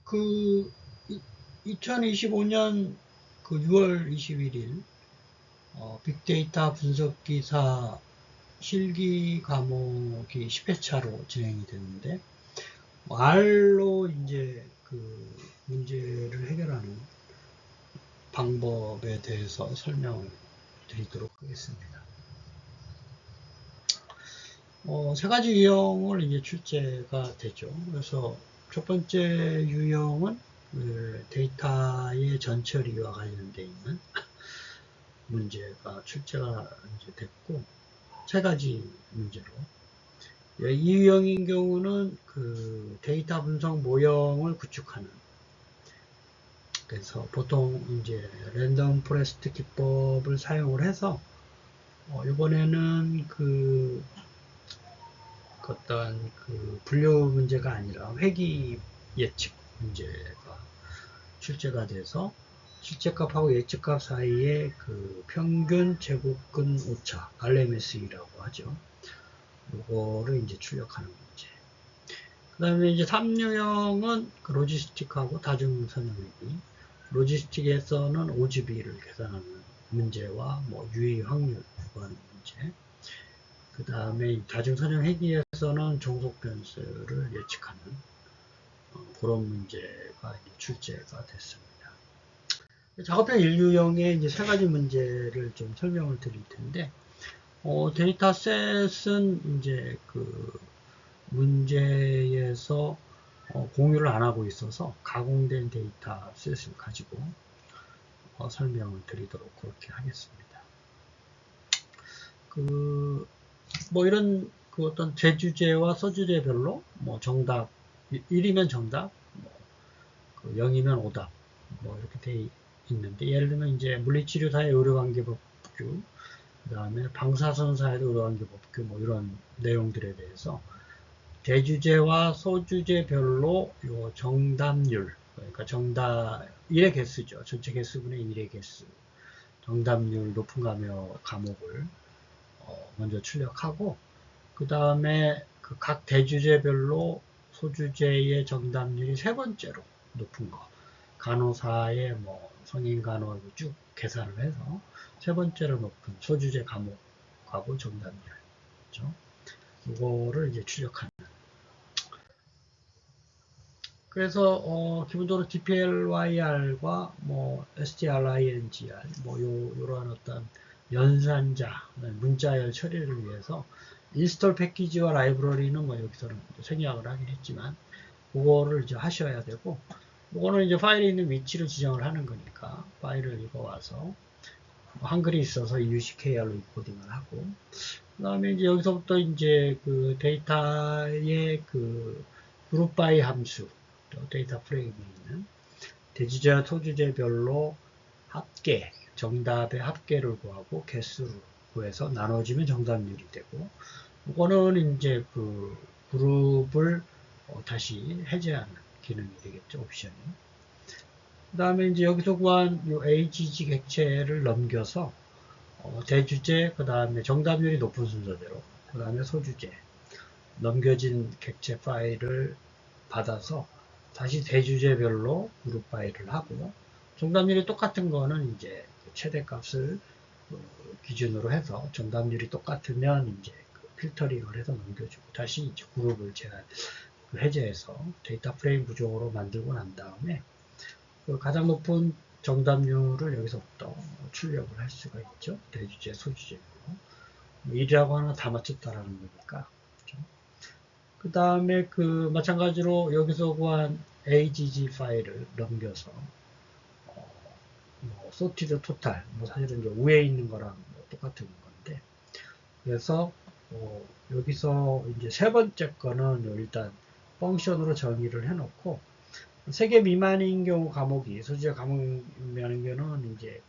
그 2025년 그 6월 21일 빅데이터 분석기사 실기 과목이 10회차로 진행이 됐는데, R로 이제 그 문제를 해결하는 방법에 대해서 설명을 드리도록 하겠습니다. 세 가지 유형을 이제 출제가 되죠. 그래서 첫 번째 유형은 데이터의 전처리와 관련되어 있는 문제가 출제가 이제 됐고, 세 가지 문제로. 이 유형인 경우는 그 데이터 분석 모형을 구축하는, 그래서 보통 이제 랜덤 포레스트 기법을 사용을 해서 이번에는 어떤 그 분류 문제가 아니라 회귀 예측 문제가 출제가 돼서 실제값하고 예측값 사이에 그 평균 제곱근 오차 RMS라고 하죠. 요거를 이제 출력하는 문제. 그 다음에 이제 3유형은 그 로지스틱하고 다중선형회귀. 로지스틱에서는 OGB를 계산하는 문제와 뭐 유의 확률 구하는 문제. 그 다음에 다중선형회귀에서는 종속 변수를 예측하는 그런 문제가 출제가 됐습니다. 작업형 1유형의 이제 세 가지 문제를 좀 설명을 드릴 텐데, 데이터셋은 이제 그 문제에서 공유를 안 하고 있어서 가공된 데이터셋을 가지고 설명을 드리도록 그렇게 하겠습니다. 뭐 이런 그 어떤 제주제와 서주제별로 뭐 정답 1이면 정답, 뭐 0이면 오답, 뭐 이렇게 돼 있는데, 예를 들면 이제 물리치료사의 의료관계법규, 그 다음에 방사선사의 의료관계법규, 뭐 이런 내용들에 대해서 대주제와 소주제별로 요 정답률, 그러니까 정답 1의 개수죠. 전체 개수분의 1의 개수, 정답률 높은 과목을 먼저 출력하고, 그 다음에 그 각 대주제별로 소주제의 정답률이 세 번째로 높은 거, 간호사의 뭐 성인 간호 쭉 계산을 해서 세 번째로 높은 소주제 과목하고 정답률, 그렇죠? 이거를 이제 출력하는. 그래서 기본적으로 DPLYR과 뭐 STRINGR, 뭐 요러한 어떤 연산자, 문자열 처리를 위해서 인스톨 패키지와 라이브러리는 뭐 여기서는 생략을 하긴 했지만, 그거를 이제 하셔야 되고, 그거는 이제 파일에 있는 위치를 지정을 하는 거니까 파일을 읽어와서 한글이 있어서 UCKR로 인코딩을 하고, 그 다음에 이제 여기서부터 이제 그 데이터의 그 그룹 바이 함수, 데이터 프레임에 있는 대주제와 소주제별로 합계, 정답의 합계를 구하고 개수를 구해서 나눠지면 정답률이 되고, 이거는 이제 그 그룹을 다시 해제하는 기능이 되겠죠, 옵션이. 그 다음에 이제 여기서 구한 요 AGG 객체를 넘겨서 대주제, 그 다음에 정답률이 높은 순서대로, 그 다음에 소주제, 넘겨진 객체 파일을 받아서 다시 대주제별로 그룹 파일을 하고, 정답률이 똑같은 거는 이제 최대값을 기준으로 해서 정답률이 똑같으면 이제 필터링을 해서 넘겨주고, 다시 이제 그룹을 해제해서 데이터 프레임 구조로 만들고 난 다음에 가장 높은 정답률을 여기서부터 출력을 할 수가 있죠. 대주제, 소주제로. 1이라고 하나 다 맞췄다라는 거니까. 그렇죠? 그 다음에 마찬가지로 여기서 구한 AGG 파일을 넘겨서 뭐 sorted total, 뭐 사실은 이제 위에 있는 거랑 뭐 똑같은 건데, 그래서 여기서 이제 세 번째 거는 일단 펑션으로 정의를 해놓고, 3개 미만인 경우 과목이, 소주제 과목이라는 경우는 이제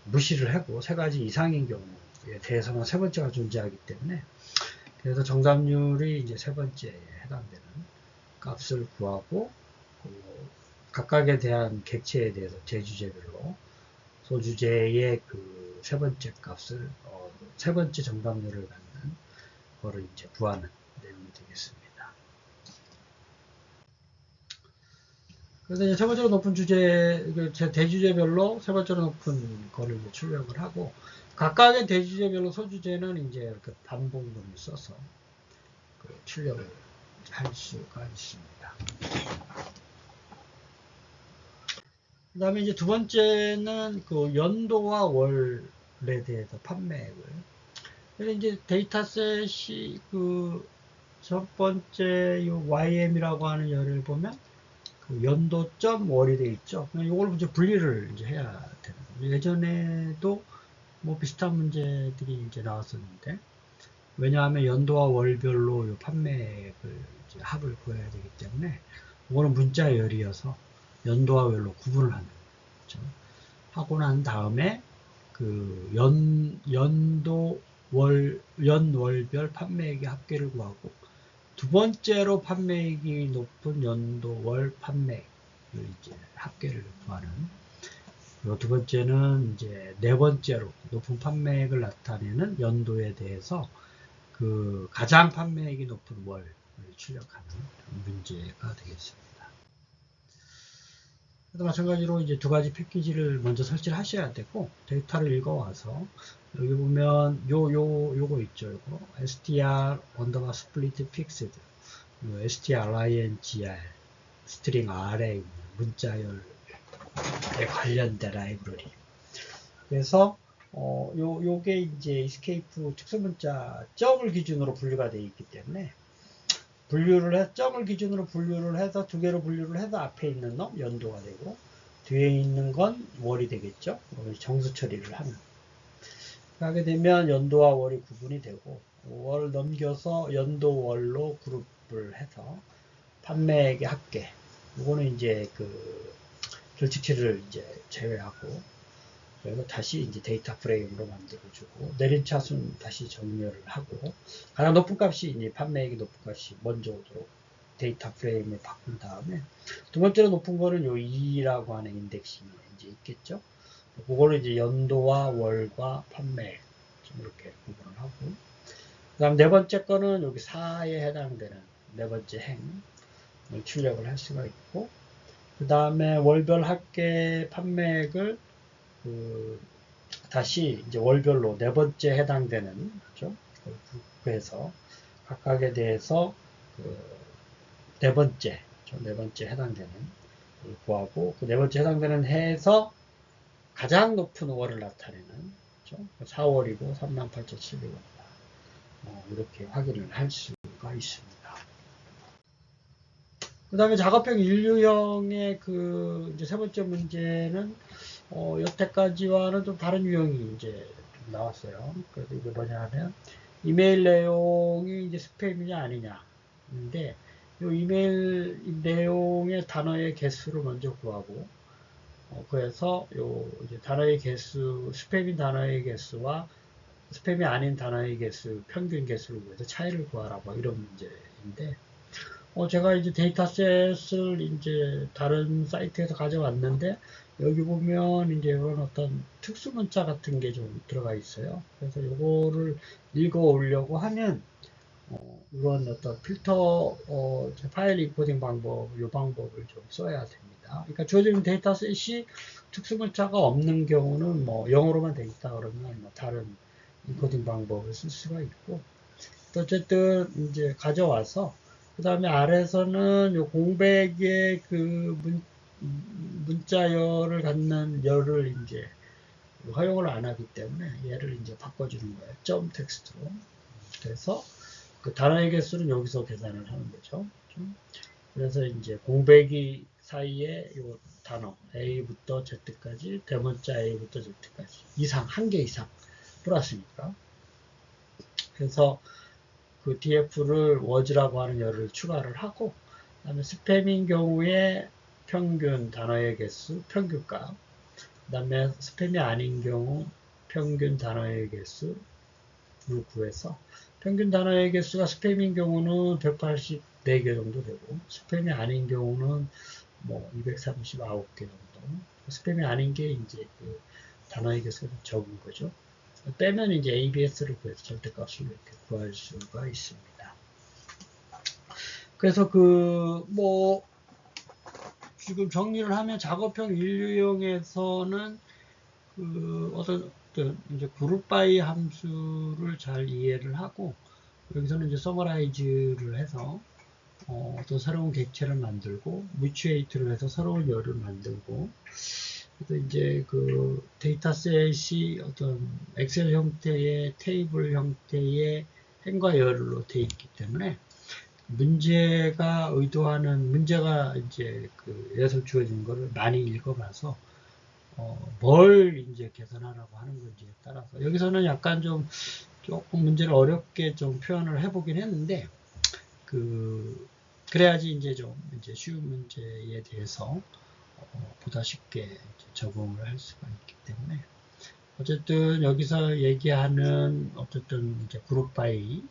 무시를 하고 3가지 이상인 경우에 대해서만 세 번째가 존재하기 때문에, 그래서 정답률이 이제 세 번째에 해당되는 값을 구하고, 각각에 대한 객체에 대해서 제주제별로 소주제의 그 세 번째 값을, 세 번째 정답률을 갖는 거를 이제 구하는 내용이 되겠습니다. 그래서 이제 세 번째로 높은 주제, 제 대주제별로 세 번째로 높은 거를 이제 출력을 하고, 각각의 대주제별로 소주제는 이제 이렇게 반복문을 써서 그 출력을 할 수가 있습니다. 그 다음에 이제 두 번째는 그 연도와 월에 대해서 판매액을. 그래서 이제 데이터셋이 그 첫 번째 요 YM이라고 하는 열을 보면 그 연도점 월이 되어 있죠. 이걸 이제 분리를 이제 해야 되는 거예요. 예전에도 뭐 비슷한 문제들이 이제 나왔었는데, 왜냐하면 연도와 월별로 요 판매액을 이제 합을 구해야 되기 때문에, 이거는 문자열이어서 연도와 월로 구분을 하는 거죠. 하고 난 다음에 그 연도 연월별 판매액의 합계를 구하고, 두 번째로 판매액이 높은 연도 월 판매액을 이제 합계를 구하는, 그리고 두 번째는 이제 네 번째로 높은 판매액을 나타내는 연도에 대해서 그 가장 판매액이 높은 월을 출력하는 문제가 되겠습니다. 마찬가지로 이제 두 가지 패키지를 먼저 설치를 하셔야 되고, 데이터를 읽어와서 여기 보면 요거 있죠. 요거 str 언더바 스플리트 픽스드, strlingr 스트링 array 문자열에 관련된 라이브러리. 그래서 요게 이제 escape 특수문자 점을 기준으로 분류가 되어 있기 때문에, 점을 기준으로 분류를 해서 두 개로 분류를 해서 앞에 있는 놈 연도가 되고, 뒤에 있는 건 월이 되겠죠. 정수 처리를 하게 되면 연도와 월이 구분이 되고, 월 넘겨서 연도 월로 그룹을 해서 판매액의 합계, 이거는 이제 그 결칙치를 이제 제외하고, 그래서 다시 이제 데이터 프레임으로 만들어주고, 내림차순 다시 정렬을 하고, 가장 높은 값이 이제 판매액이 높은 값이 먼저 오도록 데이터 프레임을 바꾼 다음에, 두 번째로 높은 거는 요 2라고 하는 인덱싱이 이제 있겠죠. 그거를 이제 연도와 월과 판매액 이렇게 구분을 하고, 그 다음 네 번째 거는 여기 4에 해당되는 네 번째 행을 출력을 할 수가 있고, 그 다음에 월별 합계 판매액을 다시 이제 월별로 네 번째 해당되는, 그렇죠? 그래서 각각에 대해서 네 번째 해당되는 걸 구하고, 그 네 번째 해당되는 해에서 가장 높은 월을 나타내는, 그렇죠? 4월이고 38,700원이다. 이렇게 확인을 할 수가 있습니다. 그 다음에 작업형 인류형의 그 이제 세 번째 문제는 여태까지와는 좀 다른 유형이 이제 좀 나왔어요. 그래서 이게 뭐냐 하면, 이메일 내용이 이제 스팸이냐 아니냐인데, 이 이메일 내용의 단어의 개수를 먼저 구하고, 그래서 요 이제 단어의 개수, 스팸인 단어의 개수와 스팸이 아닌 단어의 개수, 평균 개수를 구해서 차이를 구하라, 뭐 이런 문제인데, 제가 이제 데이터셋을 이제 다른 사이트에서 가져왔는데, 여기 보면 이제 이런 어떤 특수 문자 같은 게 좀 들어가 있어요. 그래서 이거를 읽어 오려고 하면, 이런 어떤 필터, 파일 인코딩 방법, 이 방법을 좀 써야 됩니다. 그러니까 주어진 데이터셋이 특수 문자가 없는 경우는 뭐 영어로만 돼 있다 그러면 뭐 다른 인코딩 방법을 쓸 수가 있고, 어쨌든 이제 가져와서, 그 다음에 아래서는 요 공백의 그 문자열을 갖는 열을 이제 활용을 안 하기 때문에 얘를 이제 바꿔주는 거예요. 점 텍스트로. 그래서 그 단어의 개수는 여기서 계산을 하는 거죠. 그래서 이제 공백이 사이에 요 단어 A부터 Z까지, 대문자 A부터 Z까지 이상, 한 개 이상 플러스니까. 그래서 그 df를 was라고 하는 열을 추가를 하고, 그 다음에 스팸인 경우에 평균 단어의 개수, 평균값, 그 다음에 스팸이 아닌 경우 평균 단어의 개수를 구해서, 평균 단어의 개수가 스팸인 경우는 184개 정도 되고, 스팸이 아닌 경우는 뭐 239개 정도. 스팸이 아닌 게 이제 그 단어의 개수가 좀 적은 거죠. 빼면 이제 ABS를 구해서 절대값을 이렇게 구할 수가 있습니다. 그래서 지금 정리를 하면 작업형 인류형에서는 어떤 이제 그룹 바이 함수를 잘 이해를 하고, 여기서는 이제 서머라이즈를 해서 어떤 새로운 객체를 만들고, 뮤추에이트를 해서 새로운 열을 만들고, 그래서 이제 그 데이터셋이 어떤 엑셀 형태의 테이블 형태의 행과 열로 되어 있기 때문에, 문제가 의도하는 문제가 이제 예서 주어진 거를 많이 읽어봐서 뭘 이제 개선하라고 하는 건지에 따라서, 여기서는 약간 좀 조금 문제를 어렵게 좀 표현을 해보긴 했는데, 그래야지 이제 좀 이제 쉬운 문제에 대해서 보다 쉽게 적응을 할 수가 있기 때문에, 어쨌든 여기서 얘기하는 어쨌든 이제 그룹 바이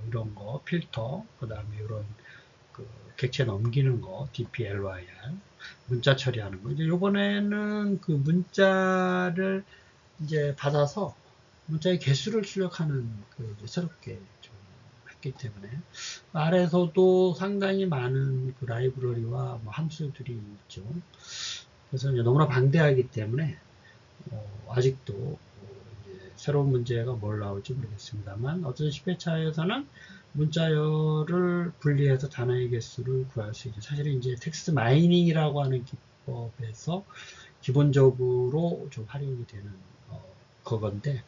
이런 거 필터, 그 다음에 이런 객체 넘기는 거, DPLYR, 문자 처리하는 거. 이제 요번에는 그 문자를 이제 받아서 문자의 개수를 출력하는 새롭게 좀 했기 때문에, 아래에서도 상당히 많은 그 라이브러리와 뭐 함수들이 있죠. 그래서 이제 너무나 방대하기 때문에 아직도 이제 새로운 문제가 뭘 나올지 모르겠습니다만, 어떤 10회차에서는 문자열을 분리해서 단어의 개수를 구할 수 있죠. 사실은 이제 텍스트 마이닝이라고 하는 기법에서 기본적으로 좀 활용이 되는 그건데,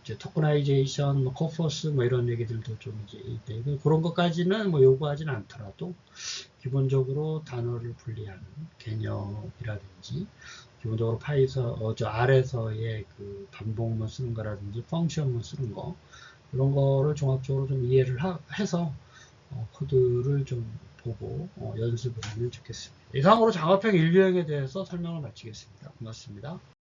이제 토커나이제이션, 코퍼스 뭐 이런 얘기들도 좀 이제 있고, 그런 것까지는 뭐 요구하지는 않더라도 기본적으로 단어를 분리하는 개념이라든지, 기본적으로 파이서 저 R에서의 그 반복문 쓰는 거라든지 펑션문 쓰는 거, 이런 거를 종합적으로 좀 이해를 해서 코드를 좀 보고 연습을 하면 좋겠습니다. 이상으로 작업형 인류형에 대해서 설명을 마치겠습니다. 고맙습니다.